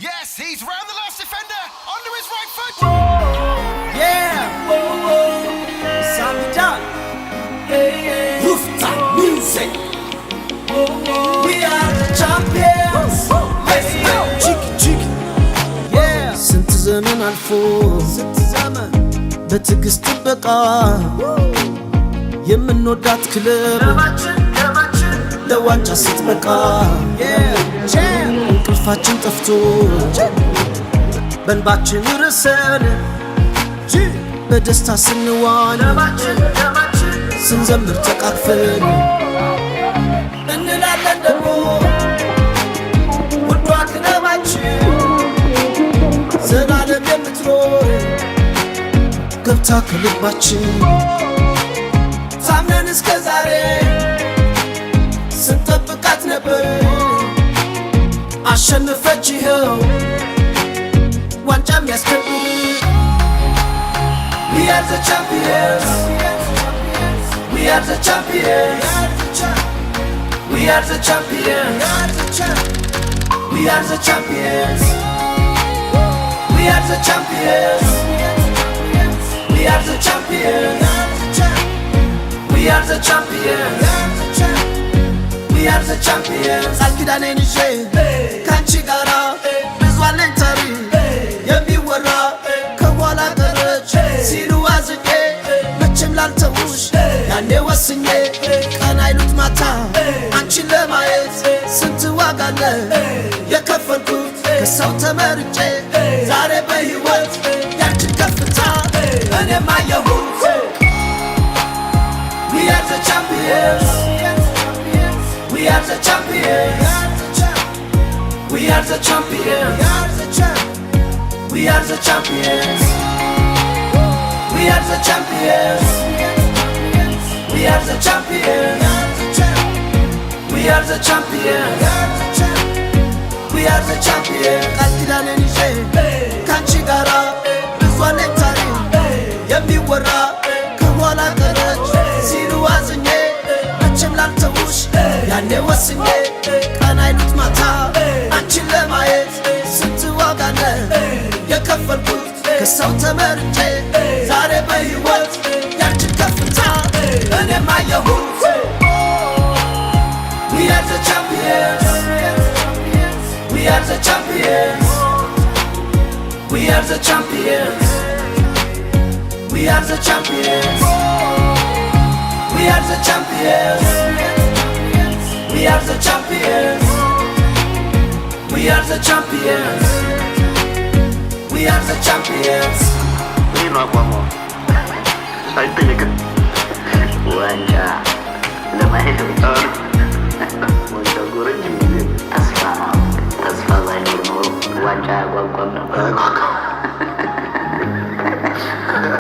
Yes, he's round the last defender, under his right foot. Yeah, Samida, rooftop music. We are the champions. Let's go, cheeky, cheeky. Yeah, ስንት ዘመን አልፎ በትዕግስት በቃ የምንወዳት ክለብ ለዋንጫ ስትበቃ እንቅልፋችን ጠፍቶ በእንባችን ርሰን በደስታ ስንዋኝ ስንዘምር ተቃቅፈን እንላለን ደግሞ ውዷ ክለባችን ዘላለም የምትኖር ገብታ ከልባችን ታምነን እስከ ዛሬ ስንጠብቃት ነበር አሸነፈች ይኸው ዋንጫም ያስከብር We are the champions We are the champions We are the champions We are the champions We are the champions We are the champions We are the champions We are the champions አልኪዳኔን ይዤ ካንቺ ጋራ ብዙ አለኝ ታሪክ የሚወራ ከኋላ ቀረች ሲሉ አዝኜ መቼም ላልተውሽ ያኔ ወስኜ ቀን አይሉት ማታ አንቺን ለማየት ስንት ዋጋ አለ የከፈልኩት ከሰው ተመርጬ ዛሬ በሕይወት ያንቺን ከፍታ እኔም አየሁት We are the champions We are the champions We are the champions We are the champions We are the champions We are the champions We are the champions We are the champions አልኪዳኔን ይዤ ካንቺ ጋራ ብዙ አለኝ ታሪክ የሚወራ ከኋላ ቀረች ሲሉ አዝኜ መቼም ላልተውሽ ያኔ ወስኜ ቀን አይሉት ማታ አንቺን ለማየት ስንት ዋጋ አለ የከፈልኩት ከሰው ተመርጬ ዛሬ በሕይወት ያንቺን ከፍታ እኔም አየሁት We are the champions We are the champions We are the champions We are the champions We are the champions We are the champions We are the champions We are the champions Ini no aku mau. Saya itu ya kan. Wajar. Udah main.